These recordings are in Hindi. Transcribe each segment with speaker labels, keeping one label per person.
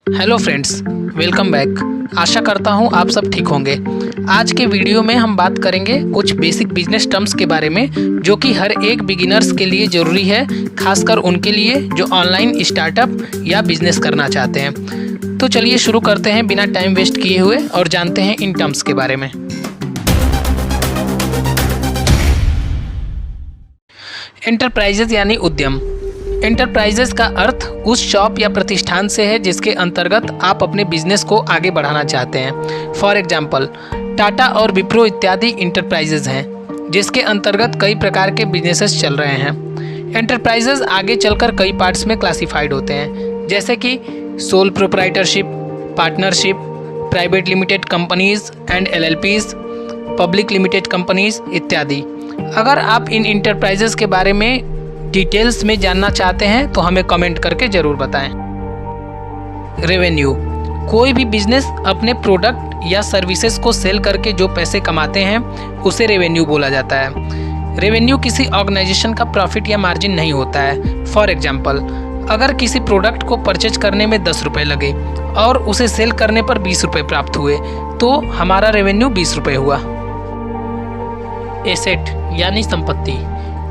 Speaker 1: Hello friends, welcome back. आशा करता हूँ आप सब ठीक होंगे। आज के वीडियो में हम बात करेंगे कुछ बेसिक बिजनेस टर्म्स के बारे में जो कि हर एक बिगिनर्स के लिए ज़रूरी है, खासकर उनके लिए जो ऑनलाइन स्टार्टअप या बिजनेस करना चाहते हैं। तो चलिए शुरू करते हैं बिना टाइम वेस्ट किए हुए और जानते हैं इन टर्म्स के बारे में। एंटरप्राइजेज यानी उद्यम। एंटरप्राइजेज का अर्थ उस शॉप या प्रतिष्ठान से है जिसके अंतर्गत आप अपने बिजनेस को आगे बढ़ाना चाहते हैं। फॉर एग्जाम्पल, टाटा और विप्रो इत्यादि इंटरप्राइजेज हैं जिसके अंतर्गत कई प्रकार के बिजनेसेस चल रहे हैं। एंटरप्राइजेज आगे चलकर कई पार्ट्स में क्लासिफाइड होते हैं, जैसे कि sole proprietorship, partnership, private limited companies and LLPs, public limited companies इत्यादि। अगर आप इन इंटरप्राइजेज के बारे में डिटेल्स में जानना चाहते हैं तो हमें कमेंट करके ज़रूर बताएं। रेवेन्यू। कोई भी बिजनेस अपने प्रोडक्ट या सर्विसेज को सेल करके जो पैसे कमाते हैं उसे रेवेन्यू बोला जाता है। रेवेन्यू किसी ऑर्गेनाइजेशन का प्रॉफिट या मार्जिन नहीं होता है। फॉर एग्जाम्पल, अगर किसी प्रोडक्ट को परचेज करने में 10 रुपये लगे और उसे सेल करने पर 20 रुपये प्राप्त हुए तो हमारा रेवेन्यू 20 रुपये हुआ। एसेट यानी संपत्ति।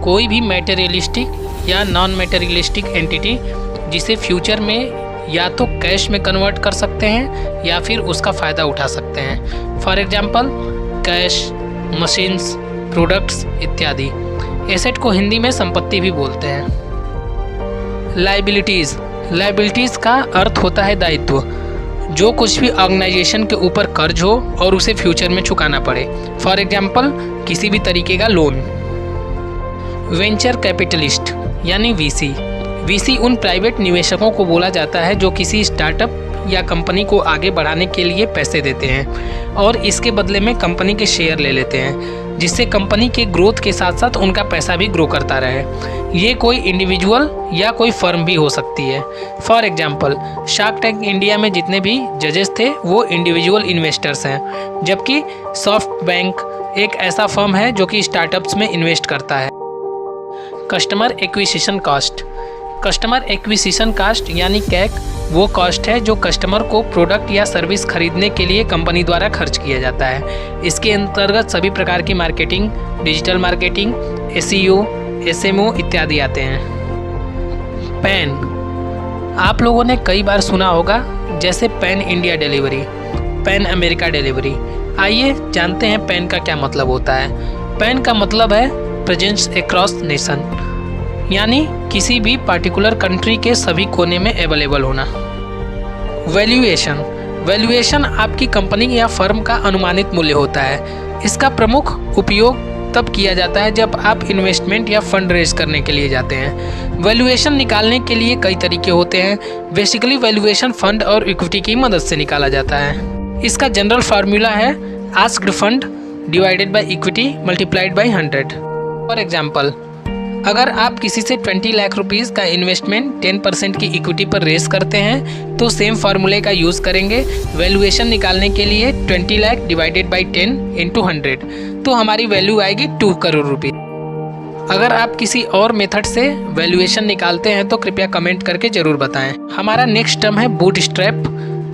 Speaker 1: कोई भी मैटेरियलिस्टिक या नॉन मैटेरियलिस्टिक एंटिटी जिसे फ्यूचर में या तो कैश में कन्वर्ट कर सकते हैं या फिर उसका फ़ायदा उठा सकते हैं। For example, cash, machines, products इत्यादि। एसेट को हिंदी में संपत्ति भी बोलते हैं। लायबिलिटीज़। लायबिलिटीज़ का अर्थ होता है दायित्व। जो कुछ भी ऑर्गेनाइजेशन के ऊपर कर्ज हो और उसे फ्यूचर में चुकाना पड़े। फॉर एग्जांपल, किसी भी तरीके का लोन। वेंचर कैपिटलिस्ट यानी VC। VC उन प्राइवेट निवेशकों को बोला जाता है जो किसी स्टार्टअप या कंपनी को आगे बढ़ाने के लिए पैसे देते हैं और इसके बदले में कंपनी के शेयर ले लेते हैं, जिससे कंपनी के ग्रोथ के साथ साथ उनका पैसा भी ग्रो करता रहे। ये कोई इंडिविजुअल या कोई फर्म भी हो सकती है। For example, shark tank India में जितने भी जजेस थे वो इंडिविजुअल इन्वेस्टर्स हैं, जबकि सॉफ्ट बैंक एक ऐसा फर्म है जो कि स्टार्टअप्स में इन्वेस्ट करता है। Customer acquisition cost. Customer acquisition cost यानी कैक वो कॉस्ट है जो कस्टमर को प्रोडक्ट या सर्विस खरीदने के लिए कंपनी द्वारा खर्च किया जाता है। इसके अंतर्गत सभी प्रकार की marketing, digital marketing, SEO, SMO इत्यादि आते हैं। पैन। आप लोगों ने कई बार सुना होगा, जैसे pan India delivery, pan America delivery. आइए जानते हैं पैन का क्या मतलब होता है। पैन का मतलब है प्रेजेंस अक्रॉस नेशन, यानी किसी भी पार्टिकुलर कंट्री के सभी कोने में अवेलेबल होना। वैल्यूएशन। वैल्यूएशन आपकी कंपनी या फर्म का अनुमानित मूल्य होता है। इसका प्रमुख उपयोग तब किया जाता है जब आप इन्वेस्टमेंट या फंड रेज करने के लिए जाते हैं। वैल्यूएशन निकालने के लिए कई तरीके होते हैं। बेसिकली वैल्यूएशन फंड और इक्विटी की मदद से निकाला जाता है। इसका जनरल फार्मूला है asked fund divided by equity multiplied by 100। For example, अगर आप किसी से 20 लाख रुपीज़ का इन्वेस्टमेंट 10% की इक्विटी पर रेस करते हैं तो सेम फार्मूले का यूज़ करेंगे वैल्यूएशन निकालने के लिए। 20 लाख डिवाइडेड बाई 10 इंटू 100 तो हमारी वैल्यू आएगी 2 करोड़ रुपये। अगर आप किसी और मेथड से वैल्यूएशन निकालते हैं तो कृपया कमेंट करके ज़रूर बताएं। हमारा नेक्स्ट टर्म है बूटस्ट्रैप।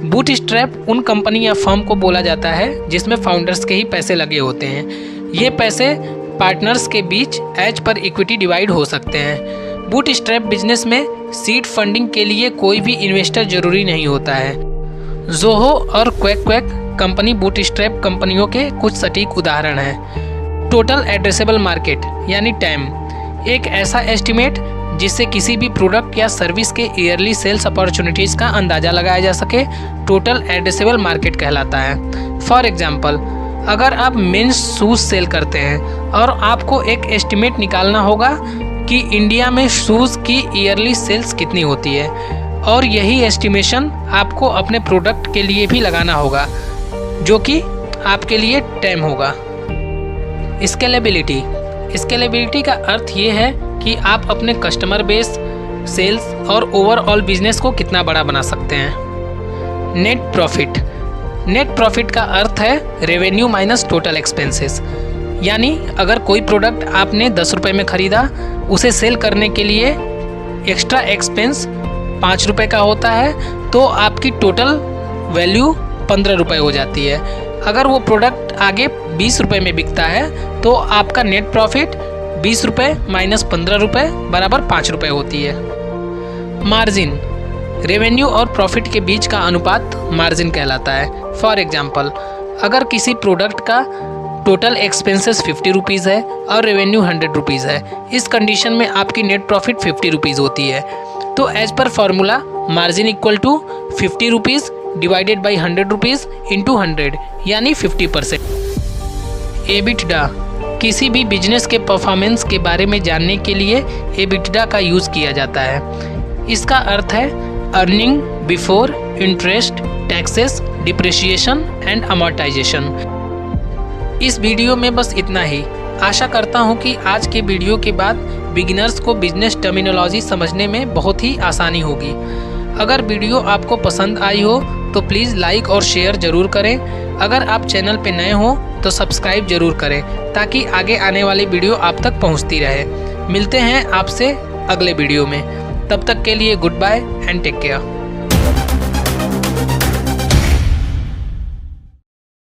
Speaker 1: बूटस्ट्रैप उन कंपनी या फर्म को बोला जाता है जिसमें फाउंडर्स के ही पैसे लगे होते हैं। ये पैसे पार्टनर्स के बीच एज पर इक्विटी डिवाइड हो सकते हैं। बूटस्ट्रैप बिजनेस में सीड फंडिंग के लिए कोई भी इन्वेस्टर जरूरी नहीं होता है। जोहो और क्वैक कंपनी बूटस्ट्रैप कंपनियों के कुछ सटीक उदाहरण हैं। टोटल एड्रेसेबल मार्केट यानी टैम एक ऐसा एस्टिमेट जिससे किसी भी प्रोडक्ट या सर्विस के ईयरली सेल्स अपॉर्चुनिटीज़ का अंदाज़ा लगाया जा सके, टोटल एड्रेसेबल मार्केट कहलाता है। फॉर एग्जाम्पल, अगर आप मेंस शूज़ सेल करते हैं और आपको एक एस्टिमेट निकालना होगा कि इंडिया में शूज़ की ईयरली सेल्स कितनी होती है, और यही एस्टिमेशन आपको अपने प्रोडक्ट के लिए भी लगाना होगा जो कि आपके लिए टाइम होगा। स्केलेबिलिटी। स्केलेबिलिटी का अर्थ ये है कि आप अपने कस्टमर बेस, सेल्स और ओवरऑल बिजनेस को कितना बड़ा बना सकते हैं। Net profit. नेट प्रॉफिट का अर्थ है रेवेन्यू माइनस टोटल एक्सपेंसेस, यानी अगर कोई प्रोडक्ट आपने 10 रुपये में ख़रीदा, उसे सेल करने के लिए एक्स्ट्रा एक्सपेंस 5 रुपये का होता है तो आपकी टोटल वैल्यू 15 रुपये हो जाती है। अगर वो प्रोडक्ट आगे 20 रुपये में बिकता है तो आपका नेट प्रॉफिट 20 रुपये माइनस 15 रुपये बराबर 5 रुपये होती है। मार्जिन रेवेन्यू और प्रॉफिट के बीच का अनुपात मार्जिन कहलाता है। फॉर एग्जांपल, अगर किसी प्रोडक्ट का टोटल एक्सपेंसेस 50 रुपीज़ है और रेवेन्यू 100 रुपीज़ है, इस कंडीशन में आपकी नेट प्रॉफिट 50 रुपीज़ होती है। तो as per formula margin equal to 50 rupees divided by 100 rupees into 100 यानी 50%। एबिटडा किसी भी बिजनेस के परफॉर्मेंस के बारे में जानने के लिए एबिटडा का यूज़ किया जाता है। इसका अर्थ है earning before interest, taxes, depreciation and amortisation. इस वीडियो में बस इतना ही। आशा करता हूँ कि आज के वीडियो के बाद बिगिनर्स को बिजनेस टर्मिनोलॉजी समझने में बहुत ही आसानी होगी। अगर वीडियो आपको पसंद आई हो तो प्लीज़ लाइक और शेयर ज़रूर करें। अगर आप चैनल पे नए हो तो सब्सक्राइब ज़रूर करें ताकि आगे आने वाली वीडियो आप तक पहुँचती रहे। मिलते हैं आपसे अगले वीडियो में, तब तक के लिए good bye and take care.